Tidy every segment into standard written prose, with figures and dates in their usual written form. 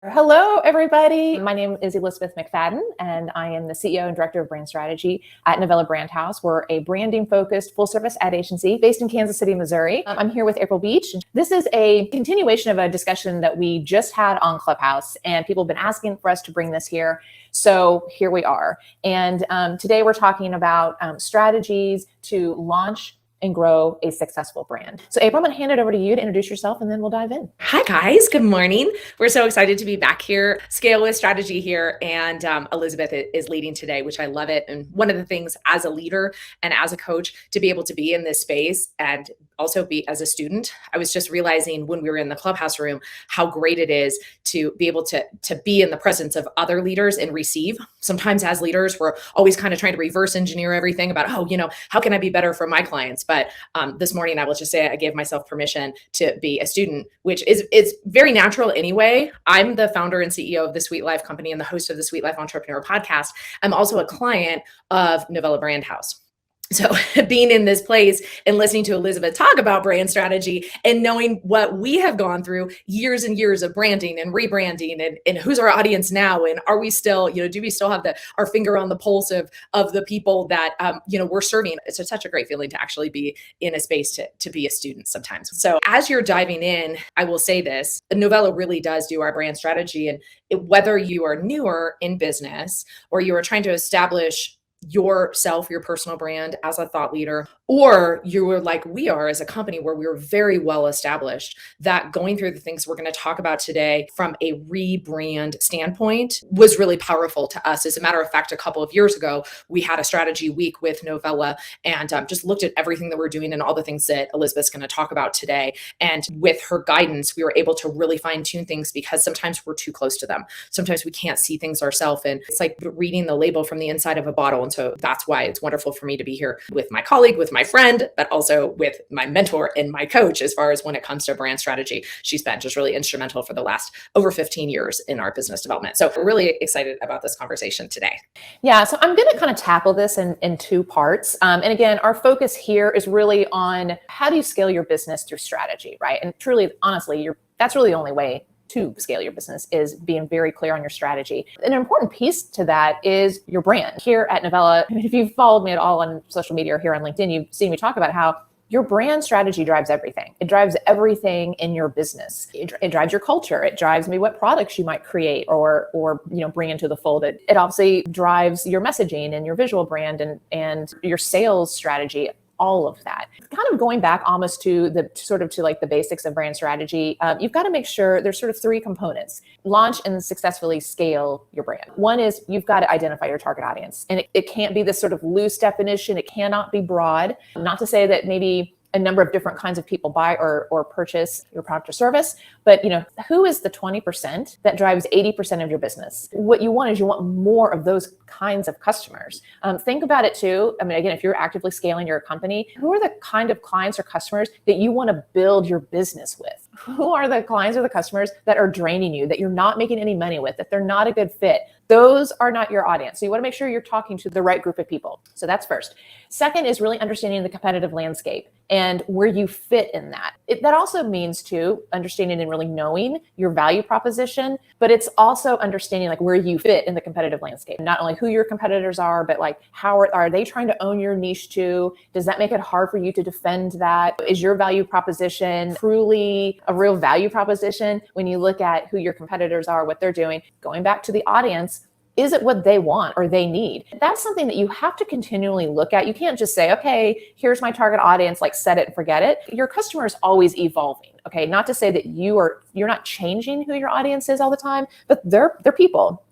Hello, everybody. My name is Elizabeth McFadden, and I am the CEO and Director of Brand Strategy at Novella Brand House. We're a branding-focused full-service ad agency based in Kansas City, Missouri. I'm here with April Beach. This is a continuation of a discussion that we just had on Clubhouse, and people have been asking for us to bring this here. So here we are. And today we're talking about strategies to launch and grow a successful brand. So April, I'm going to hand it over to you to introduce yourself, and then we'll dive in. Hi guys, good morning. We're so excited to be back here, Scale with Strategy here, and Elizabeth is leading today, which I love it. And one of the things as a leader and as a coach to be able to be in this space and also be as a student, I was just realizing when we were in the Clubhouse room how great it is to be able to be in the presence of other leaders and receive. Sometimes as leaders, we're always kind of trying to reverse engineer everything about, how can I be better for my clients? But this morning, I will just say I gave myself permission to be a student, which is very natural anyway. I'm the founder and CEO of the Sweet Life Company and the host of the Sweet Life Entrepreneur Podcast. I'm also a client of Novella Brand House. So being in this place and listening to Elizabeth talk about brand strategy and knowing what we have gone through years and years of branding and rebranding and who's our audience now, and are we still, do we still have our finger on the pulse of the people that, we're serving? It's such a great feeling to actually be in a space to be a student sometimes. So as you're diving in, I will say this, Novella really does do our brand strategy. And whether you are newer in business or you are trying to establish yourself, your personal brand as a thought leader, or you were like we are as a company where we were very well established, that going through the things we're going to talk about today from a rebrand standpoint was really powerful to us. As a matter of fact, a couple of years ago, we had a strategy week with Novella and just looked at everything that we're doing and all the things that Elizabeth's going to talk about today. And with her guidance, we were able to really fine tune things because sometimes we're too close to them. Sometimes we can't see things ourselves. And it's like reading the label from the inside of a bottle. And so that's why it's wonderful for me to be here with my colleague, with my friend, but also with my mentor and my coach as far as when it comes to brand strategy. She's been just really instrumental for the last over 15 years in our business development. So we're really excited about this conversation today. Yeah, so I'm going to kind of tackle this in two parts. And again, our focus here is really on how do you scale your business through strategy, right? And truly, honestly, that's really the only way to scale your business is being very clear on your strategy. An important piece to that is your brand. Here at Novella, if you've followed me at all on social media or here on LinkedIn, you've seen me talk about how your brand strategy drives everything. It drives everything in your business. It drives your culture. It drives maybe what products you might create or bring into the fold. It obviously drives your messaging and your visual brand and your sales strategy. All of that. Kind of going back almost to the basics of brand strategy, you've got to make sure there's sort of three components. Launch and successfully scale your brand. One is you've got to identify your target audience. And it can't be this sort of loose definition. It cannot be broad. Not to say that maybe a number of different kinds of people buy or purchase your product or service, but who is the 20% that drives 80% of your business? What you want is you want more of those kinds of customers. Think about it too. I mean, again, if you're actively scaling your company, who are the kind of clients or customers that you want to build your business with? Who are the clients or the customers that are draining you, that you're not making any money with, that they're not a good fit? Those are not your audience. So you want to make sure you're talking to the right group of people. So that's first. Second is really understanding the competitive landscape and where you fit in that. That also means too, understanding and really knowing your value proposition, but it's also understanding like where you fit in the competitive landscape. Not only who your competitors are, but like how are they trying to own your niche too? Does that make it hard for you to defend that? Is your value proposition truly a real value proposition when you look at who your competitors are, what they're doing? Going back to the audience, is it what they want or they need? That's something that you have to continually look at. You can't just say, okay, here's my target audience, like set it and forget it. Your customer is always evolving. Okay, not to say that you're not changing who your audience is all the time, but they're people.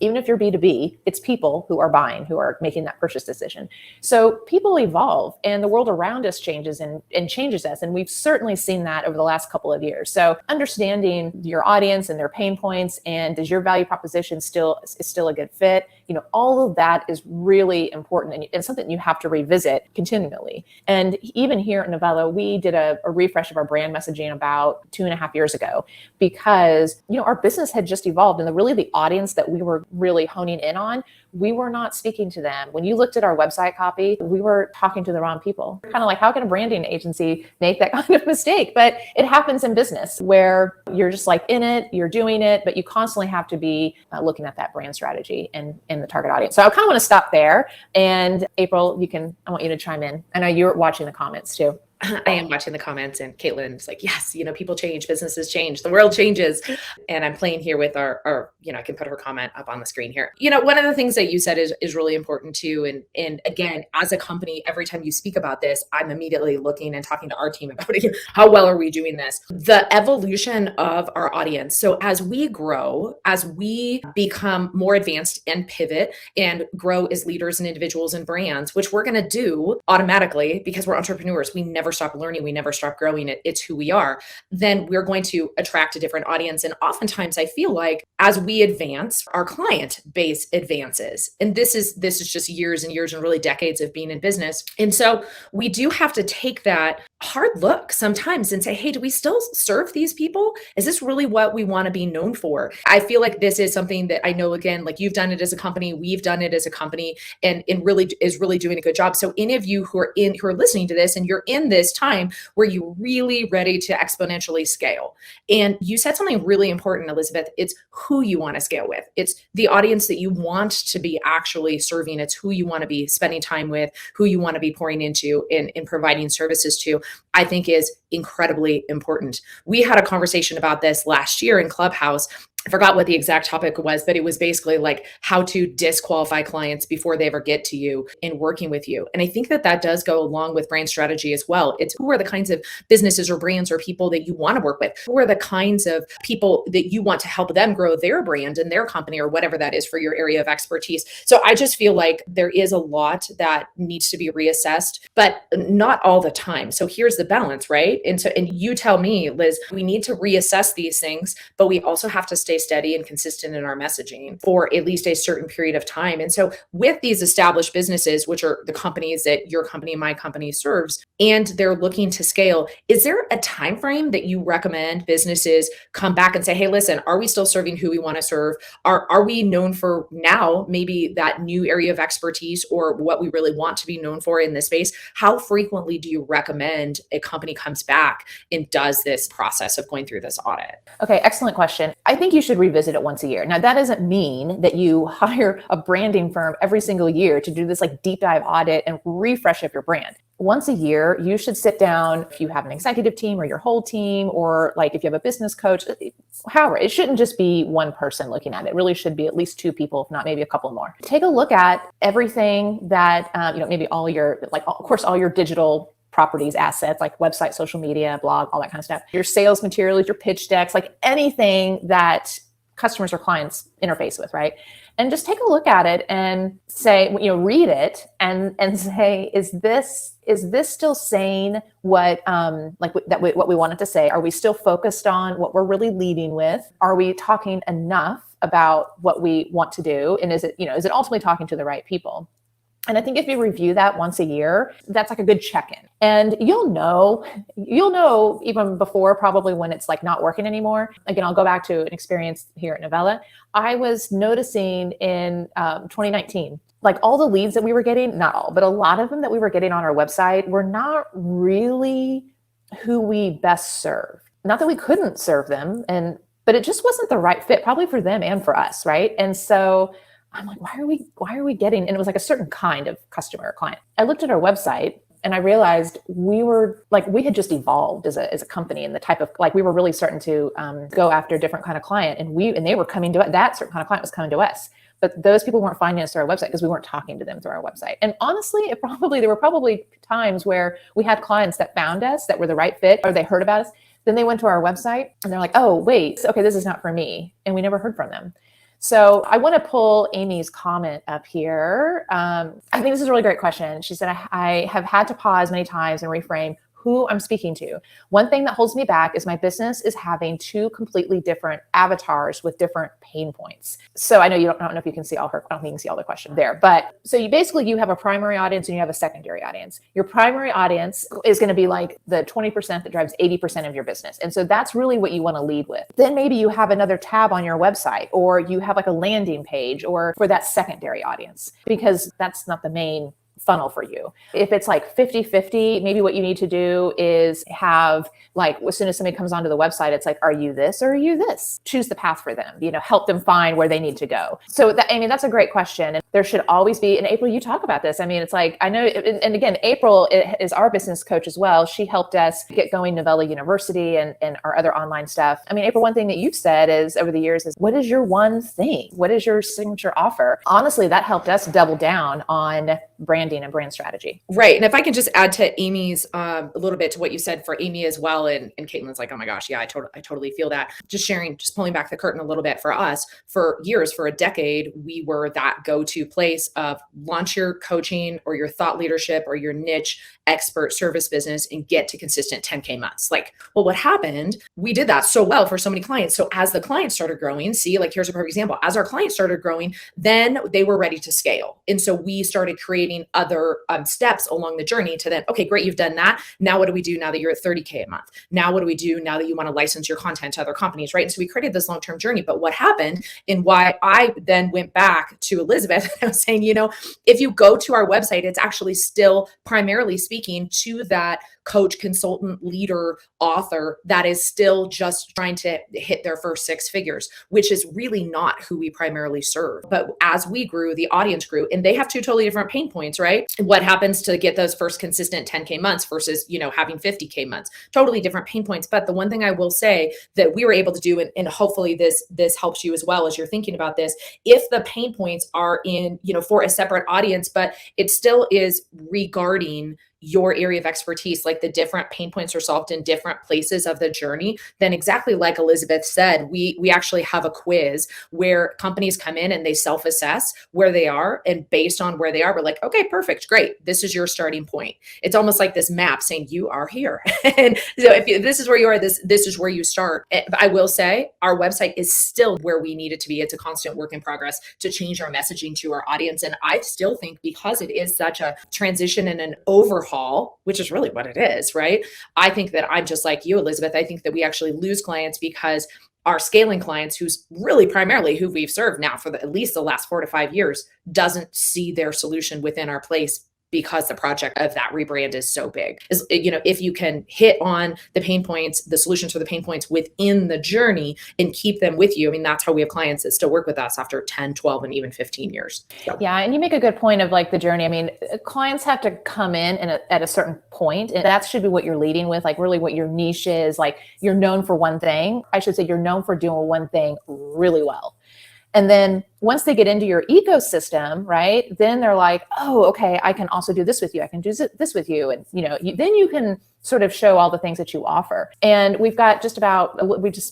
Even if you're B2B, it's people who are buying, who are making that purchase decision. So people evolve and the world around us changes and changes us. And we've certainly seen that over the last couple of years. So understanding your audience and their pain points and does your value proposition is still a good fit? All of that is really important and something you have to revisit continually. And even here at Novella, we did a refresh of our brand messaging about 2.5 years ago because, our business had just evolved and the audience that we were really honing in on, we were not speaking to them. When you looked at our website copy, we were talking to the wrong people. Kind of like, how can a branding agency make that kind of mistake? But it happens in business where you're just like in it, you're doing it, but you constantly have to be looking at that brand strategy and in the target audience. So I kind of want to stop there. And April, I want you to chime in. I know you're watching the comments too. I am watching the comments, and Caitlin's like, yes, people change, businesses change, the world changes. And I'm playing here with our I can put her comment up on the screen here. One of the things that you said is really important too. And again, as a company, every time you speak about this, I'm immediately looking and talking to our team about it. How well are we doing this? The evolution of our audience. So as we grow, as we become more advanced and pivot and grow as leaders and individuals and brands, which we're going to do automatically because we're entrepreneurs, we never stop learning, we never stop growing. It's who we are. Then we're going to attract a different audience. And oftentimes I feel like as we advance, our client base advances. And this is just years and years and really decades of being in business. And so we do have to take that hard look sometimes and say, hey, do we still serve these people? Is this really what we want to be known for? I feel like this is something that I know, again, like you've done it as a company, we've done it as a company, and really is really doing a good job. So any of you who are listening to this and you're in this time where you're really ready to exponentially scale. And you said something really important, Elizabeth. It's who you want to scale with. It's the audience that you want to be actually serving. It's who you want to be spending time with, who you want to be pouring into and providing services to, I think is incredibly important. We had a conversation about this last year in Clubhouse. I forgot what the exact topic was, but it was basically like how to disqualify clients before they ever get to you in working with you. And I think that does go along with brand strategy as well. It's who are the kinds of businesses or brands or people that you want to work with? Who are the kinds of people that you want to help them grow their brand and their company or whatever that is for your area of expertise? So I just feel like there is a lot that needs to be reassessed, but not all the time. So here's the balance, right? And you tell me, Liz, we need to reassess these things, but we also have to stay steady and consistent in our messaging for at least a certain period of time. And so with these established businesses, which are the companies that your company, my company serves, and they're looking to scale, is there a time frame that you recommend businesses come back and say, hey, listen, are we still serving who we want to serve? Are we known for now maybe that new area of expertise or what we really want to be known for in this space? How frequently do you recommend a company comes back and does this process of going through this audit? Okay, excellent question. I think you should revisit it once a year. Now, that doesn't mean that you hire a branding firm every single year to do this like deep dive audit and refresh of your brand. Once a year, you should sit down, if you have an executive team or your whole team, or like if you have a business coach, however, it shouldn't just be one person looking at it. It really should be at least two people, if not maybe a couple more. Take a look at everything that, maybe all your, like, of course, all your digital properties, assets, like website, social media, blog, all that kind of stuff, your sales materials, your pitch decks, like anything that customers or clients interface with, right? And just take a look at it and say, read it and say, is this still saying what what we want it to say? Are we still focused on what we're really leading with? Are we talking enough about what we want to do? And is it ultimately talking to the right people? And I think if you review that once a year, that's like a good check-in. And you'll know even before probably when it's like not working anymore. Again, I'll go back to an experience here at Novella. I was noticing in 2019, like all the leads that we were getting, not all, but a lot of them that we were getting on our website were not really who we best serve. Not that we couldn't serve them, but it just wasn't the right fit, probably for them and for us, right? And so I'm like, why are we getting, and it was like a certain kind of customer or client. I looked at our website and I realized we had just evolved as a company, and the type of, like, we were really starting to go after a different kind of client, and they were coming to us. That certain kind of client was coming to us, but those people weren't finding us through our website because we weren't talking to them through our website. And honestly, there were probably times where we had clients that found us that were the right fit, or they heard about us. Then they went to our website and they're like, oh, wait, okay, this is not for me. And we never heard from them. So I want to pull Amy's comment up here. I think this is a really great question. She said, I have had to pause many times and reframe who I'm speaking to. One thing that holds me back is my business is having two completely different avatars with different pain points. So I know I don't know if you can see all her, I don't think you can see all the question there, but so you have a primary audience and you have a secondary audience. Your primary audience is going to be like the 20% that drives 80% of your business. And so that's really what you want to lead with. Then maybe you have another tab on your website, or you have like a landing page or for that secondary audience, because that's not the main funnel for you. If it's like 50-50, maybe what you need to do is have, like, as soon as somebody comes onto the website, it's like, are you this or are you this? Choose the path for them, help them find where they need to go. So that's a great question. And there should always be, and April, you talk about this. I mean, it's like, I know, and again, April is our business coach as well. She helped us get going Novella University and our other online stuff. I mean, April, one thing that you've said is over the years is, what is your one thing? What is your signature offer? Honestly, that helped us double down on branding and brand strategy. Right. And if I can just add to Amy's a little bit to what you said for Amy as well. And Caitlin's like, oh my gosh, yeah, I totally feel that. Just pulling back the curtain a little bit for us. For years, for a decade, we were that go-to place of launch your coaching or your thought leadership or your niche expert service business and get to consistent 10K months. Like, well, what happened? We did that so well for so many clients. So as the clients started growing, here's a perfect example. As our clients started growing, then they were ready to scale. And so we started creating other steps along the journey to then, okay, great, you've done that. Now what do we do now that you're at 30K a month? Now what do we do now that you want to license your content to other companies, right? And so we created this long-term journey. But what happened, and why I then went back to Elizabeth, I was saying, if you go to our website, it's actually still primarily speaking to that coach, consultant, leader, author that is still just trying to hit their first six figures, which is really not who we primarily serve. But as we grew, the audience grew, and they have two totally different pain points, right? What happens to get those first consistent 10K months versus, having 50K months? Totally different pain points. But the one thing I will say that we were able to do, and hopefully this helps you as well as you're thinking about this, if the pain points are in, for a separate audience, but it still is regarding your area of expertise, like the different pain points are solved in different places of the journey, then exactly like Elizabeth said, we actually have a quiz where companies come in and they self-assess where they are. And based on where they are, we're like, okay, perfect, great. This is your starting point. It's almost like this map saying you are here. And so if this is where you are, this is where you start. I will say our website is still where we need it to be. It's a constant work in progress to change our messaging to our audience. And I still think because it is such a transition and an overhaul, which is really what it is, right? I think that I'm just like you, Elizabeth. I think that we actually lose clients because our scaling clients, who's really primarily who we've served now for at least the last 4 to 5 years, doesn't see their solution within our place because the project of that rebrand is so big. If you can hit on the pain points, the solutions for the pain points within the journey and keep them with you. I mean, that's how we have clients that still work with us after 10, 12, and even 15 years. So. Yeah. And you make a good point of like the journey. I mean, clients have to come in at a certain point, and that should be what you're leading with, like really what your niche is. Like you're known for one thing. I should say you're known for doing one thing really well. And then once they get into your ecosystem, right, then they're like, oh, okay, I can also do this with you. I can do this with you. And, then you can sort of show all the things that you offer. And we've got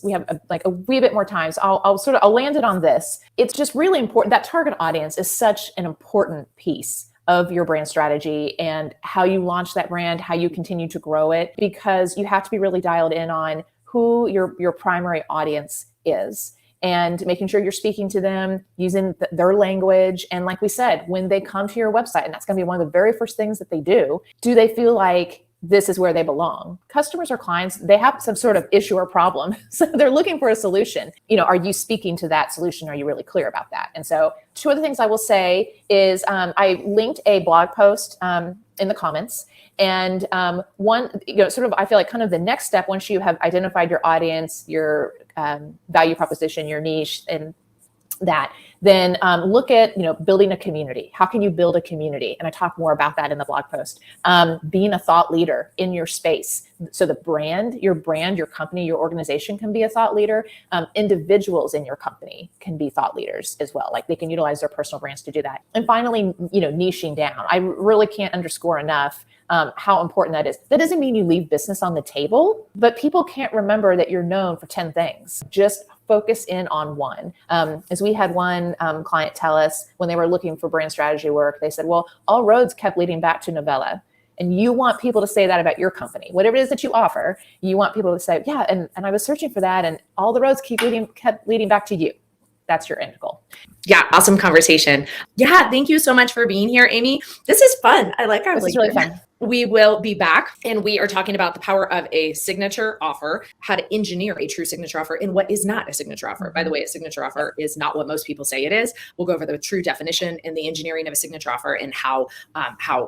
we have a wee bit more time. So I'll land it on this. It's just really important. That target audience is such an important piece of your brand strategy and how you launch that brand, how you continue to grow it, because you have to be really dialed in on who your primary audience is. And making sure you're speaking to them using their language. And like we said, when they come to your website, and that's going to be one of the very first things that they do they feel like this is where they belong? Customers or clients, they have some sort of issue or problem. So they're looking for a solution. Are you speaking to that solution? Are you really clear about that? And so two other things I will say is I linked a blog post in the comments. And one, sort of, I feel like kind of the next step, once you have identified your audience, your value proposition, your niche, and that, then look at, building a community. How can you build a community? And I talk more about that in the blog post. Being a thought leader in your space. So your company, your organization can be a thought leader. Individuals in your company can be thought leaders as well. Like they can utilize their personal brands to do that. And finally, niching down. I really can't underscore enough how important that is. That doesn't mean you leave business on the table, but people can't remember that you're known for 10 things. Just focus in on one. As we had one client tell us when they were looking for brand strategy work, they said, well, all roads kept leading back to Novella. And you want people to say that about your company. Whatever it is that you offer, you want people to say, yeah, and I was searching for that, and all the roads kept leading back to you. That's your end goal. Yeah, awesome conversation. Yeah, thank you so much for being here, Amy. This is fun. I like our This is really fun. We will be back, and we are talking about the power of a signature offer, how to engineer a true signature offer, and what is not a signature offer. By the way, a signature offer is not what most people say it is. We'll go over the true definition and the engineering of a signature offer, and how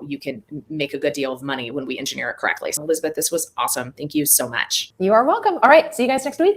you can make a good deal of money when we engineer it correctly. So Elizabeth, this was awesome. Thank you so much. You are welcome. All right. See you guys next week.